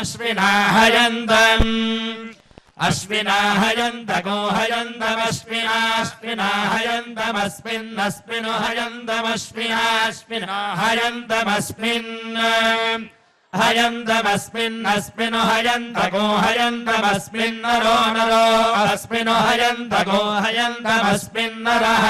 अश्विनाहयन्तम् अश्विनाहयन्तको हयन्तमश्विनाश्विनाहयन्तमस्मिन्नस्मिनो हयन्तमश्विनाश्विनाहयन्तमस्मिन् हयन्तमस्मिन्नस्मिनो हयन्तको हयन्तमस्मिन्नरो नरो अस्मिनो हयन्तको हयन्तमस्मिन्नरः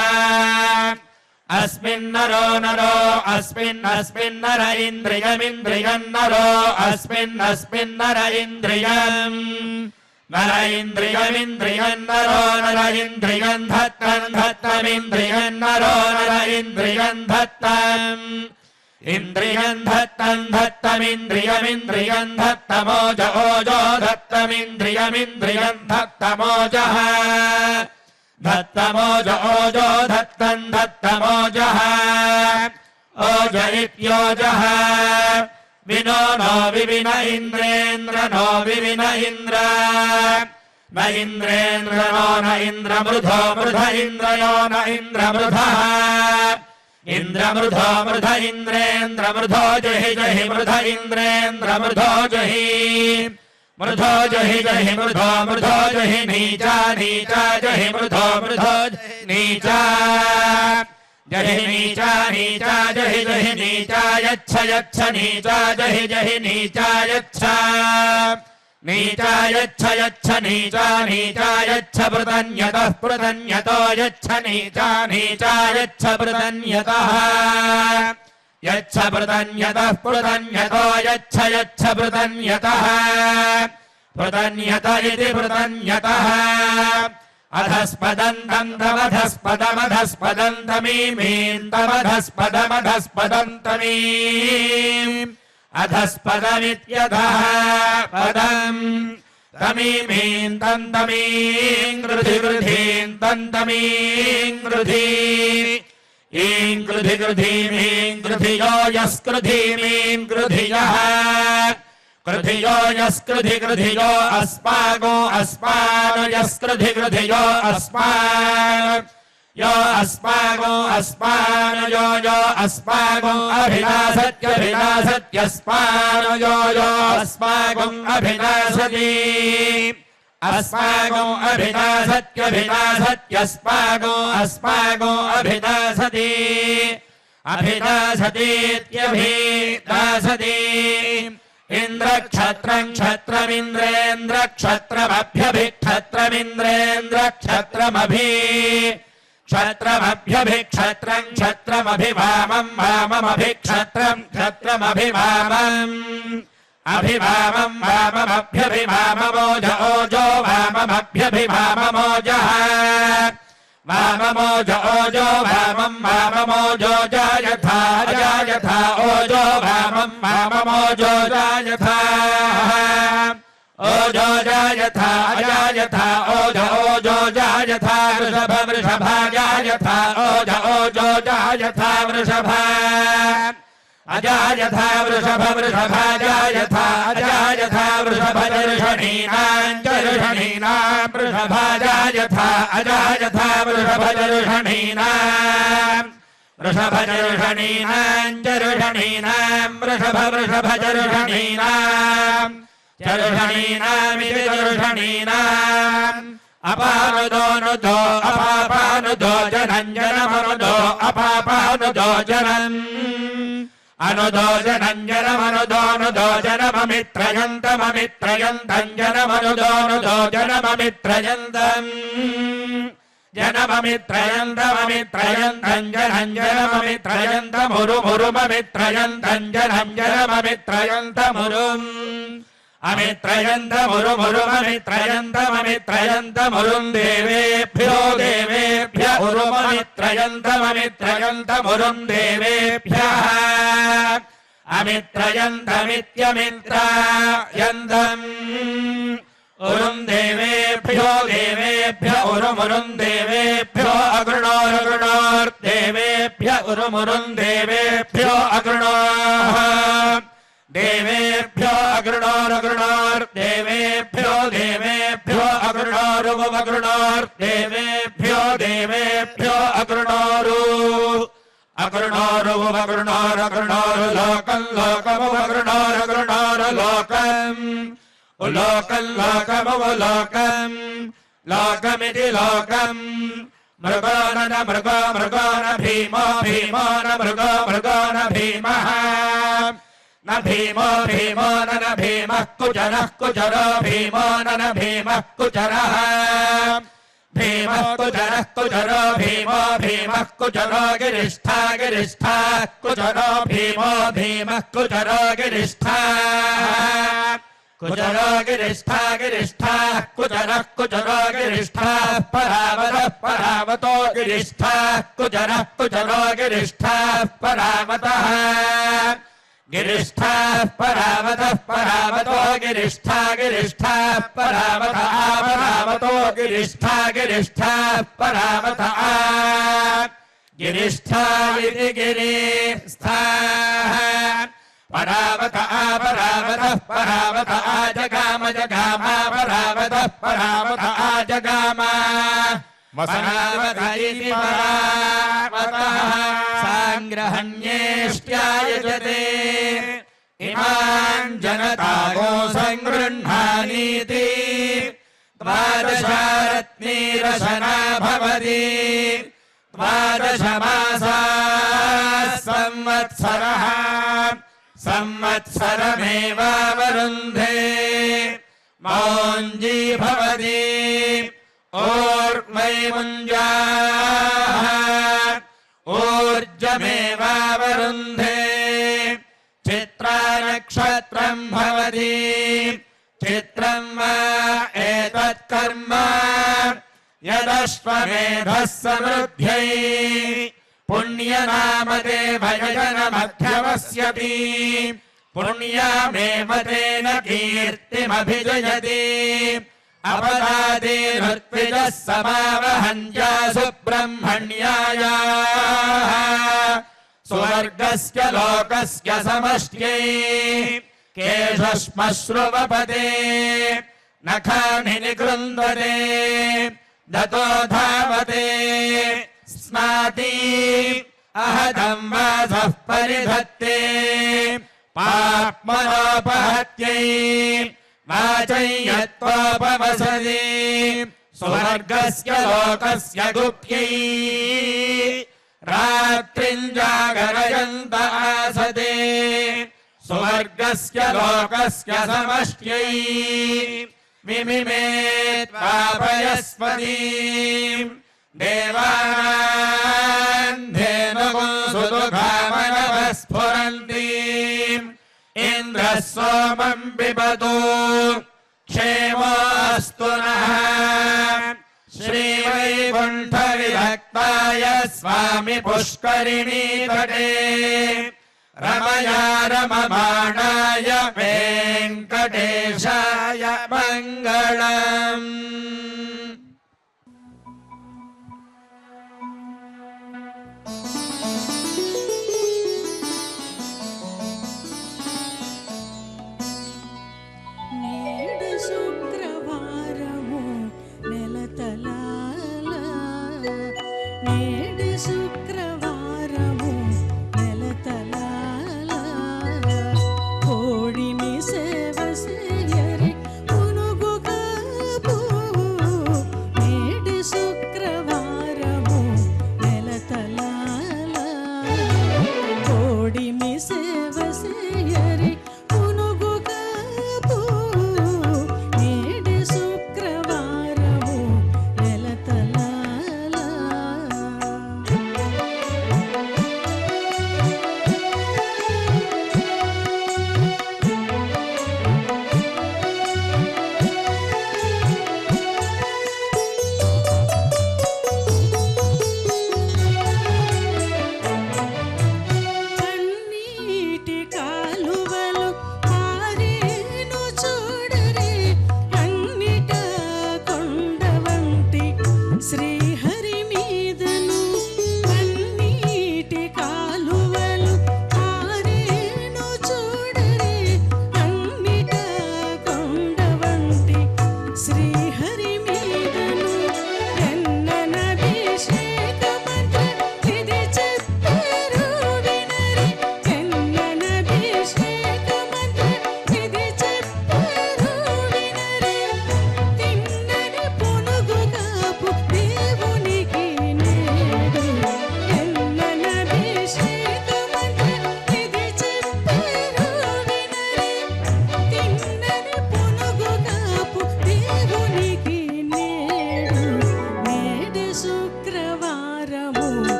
अस्मिन्नरो नरो अस्मिन्नर इन्द्रियमिन्द्रियन्नरो अस्मिन्नर इन्द्रियम् नर इन्द्रियमिन्द्रियन्नरो नर इन्द्रियम् धत्तमिन्द्रियन्नरो नर इन्द्रियम् धत्तम् इन्द्रियम् धत्तमिन्द्रियमिन्द्रियम् धत्तमोज ओजो धत्तमिन्द्रियमिन्द्रियम् धत्तमोजः धत्तमोज ओजो धत्तमोजः ओज इत्योजः विनो नो विविन इन्द्रेन्द्र नो विविन इन्द्र न इन्द्रेन्द्र नो न इन्द्र मृधो मृध इन्द्रयो न इन्द्र मृधः इन्द्रमृधो मृध इन्द्रेन्द्र मृधो जहि जहि मृध इन्द्रेन्द्र मृधो जहि मृधो जहि जहि मृधो मृधो जहि नीचा नीचा जहि मृधो मृधो नीचा जहि नीचा नीचा जहि जहि नीचा यच्छ यच्छ नीचा जहि जहि नीचा यच्छ नीचा यच्छ यच्छ नीचा नीचा यच्छ पृतन्यतः पृतन्यतो यच्छ नीचा नीचा यच्छ पृतन्यतः यच्छ पृतन्यतः पृतन्यतो यच्छ यच्छ पृतन्यतः पृतन्यत इति पृतन्यतः अधस्पदन्तम् तमधस्पदमधस्पदन्तमीमीम् तमधस्पदमधस्पदन्तमीम् अधस्पदमित्यधः पदम् तमीमीम् तन्तमीम् गृधि गृधीम् तन्तमीम् गृधि ईम् गृधि गृधीमीम् गृधियो यस्कृधीमीम् गृधियः कृधियो यस्कृधि कृधियो अस्मागो अस्मानो यस्कृधि कृधियो अस्मान् यो अस्मागो अस्मानो यो यो अस्मागो अभिनाशत्यभिनाशत्यस्मानो यो यो अस्मागो अभिनाशति अस्मागो अभिनाशत्यभिनाशत्यस्मागो अस्मागो अभिनाशति अभिनाशतीत्यभिनाशति इंद्र क्षत्रं क्षत्रमिन्द्रेन्द्र क्षत्रमभ्यभिक्षत्रमिन्द्रेन्द्र क्षत्रमभि क्षत्रमभ्यभिक्षत्रं क्षत्रमभिवामं वाममभिक्षत्रं क्षत्रमभिवामम् अभिवामं वाममभ्यभिवाममोज ओजो वाममभ्यभिवाममोजः वाममोज ओजो वामं वाममोजो जायथा जायथा ओजो वामं वाममोजो जायथा ओजो जायथा जायथा ओज ओजो जायथा वृषभ वृषभा जायथा ओज ओजो जायथा वृषभा अजायथा वृषभ वृषभा जायथा अजायथा वृषभ दर्शनीनां दर्शनीनां वृषभा जायथा अजायथा वृषभ दर्शनीनां वृषभ दर्शनीनां दर्शनीनां वृषभ वृषभ दर्शनीनां दर्शनीनामिति दर्शनीनाम् अपानुदो नुदो अपापानुदो जनम् जनमनुदो अपापानुदो जनम् अनुदो जनम् जनमनुदो नुदो जनममित्रयन्तममित्रयन्तम् जनमनुदो नुदो जनममित्रयन्तम् जनममित्रयन्तममित्रयन्तम् जनम् जनममित्रयन्तमुरुमुरुममित्रयन्तम् जनम् जनममित्रयन्तमुरुम् अमित्रयन्तमुरुमुरुममित्रयन्तममित्रयन्तमुरुम् देवेभ्यो देवेभ्य उरुममित्रयन्तममित्रयन्तमुरुम् देवेभ्यः अमित्रयन्तमित्यमित्रायन्तम् उरुम् देवेभ्यो देवेभ्य उरुमुरुम् देवेभ्यो अगृणोरगृणोर्देवेभ्य उरुमुरुम् देवेभ्यो अगृणोः देवेभ्यो अगृणोरगृणोर्देवेभ्यो देवेभ्यो अगृणोरुवगृणोर्देवेभ्यो देवेभ्यो अगृणोरु अगृणोरुवगृणोरगृणोरु लोकम् लोकमुवगृणोरगृणोर लोकम् उलोकम् लोकमुलोकम् लोकमिति लोकम् मृगो न मृगो मृगो न भीमो भीमो न मृगो मृगो न भीमः न भीमो भीमो न भीमः कुचरः कुचरो भीमो न भीमः कुचरः भीमः कुचरः कुचरो भीमो भीमः कुचरो गिरिष्ठा गिरिष्ठा कुचरो भीमो भीमः कुचरो गिरिष्ठा कुचरो गिरिष्ठा गिरिष्ठा कुचरः कुचरो गिरिष्ठा परावतः परावतो गिरिष्ठा कुचरः कुचरो गिरिष्ठा परावतः गिरिष्ठा परावतः परावतो गिरिष्ठा गिरिष्ठा परावतः परावतो गिरिष्ठा गिरिष्ठा परावतः गिरिष्ठा इति गिरिष्ठा परावतः परावतः परावतः जगाम जगाम परावतः परावतः जगाम वसनावतः इति परावतः साङ्ग्रहण्येष्ट्यायजते इमान् जनतागो सङ्गृह्णानीति द्वादशारत्नीरशना भवति द्वादश मासाः संवत्सरः संवत्सरमेवावरुन्धे मौञ्जी भवति ऊर्ध्वैमुञ्जाः ऊर्जमेवावरुन्धे चित्रानक्षत्रम् भवति चित्रम् वा एतत्कर्म यदश्वमेधः समृद्ध्यै पुण्यनामते भजनमध्यवस्यति पुण्यामेव तेन कीर्तिमभिजयति अपराधेरुत्विजः समावहन्त्या सुब्रह्मण्यायाः स्वर्गस्य लोकस्य समष्ट्यै केशश्मश्रुवपदे नखानि निकृन्दते दतो धावते स्नाति अहदं वासः परिधत्ते पाप्मनोपहत्यै वाचै यत्त्वोपवसति स्वर्गस्य लोकस्य गुप्यै रात्रिम् जागरयन्त आसते स्वर्गस्य लोकस्य समष्ट्यै मिमिमे त्वापयस्पति देवान् धेनुगुंसुदुघामनवः स्फुरन्ति इन्द्रः सोमम् पिबतु क्षेमोऽस्तु नः श्रीवैकुण्ठविभक्ताय स्वामि पुष्करिणीतटे रमया रममाणाय वेङ्कटेशाय मङ्गलम्।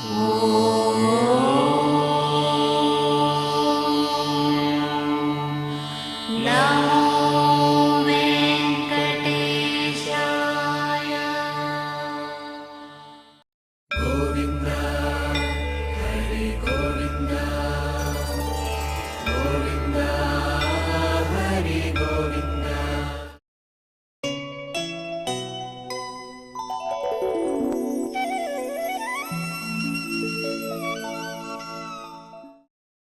ॐ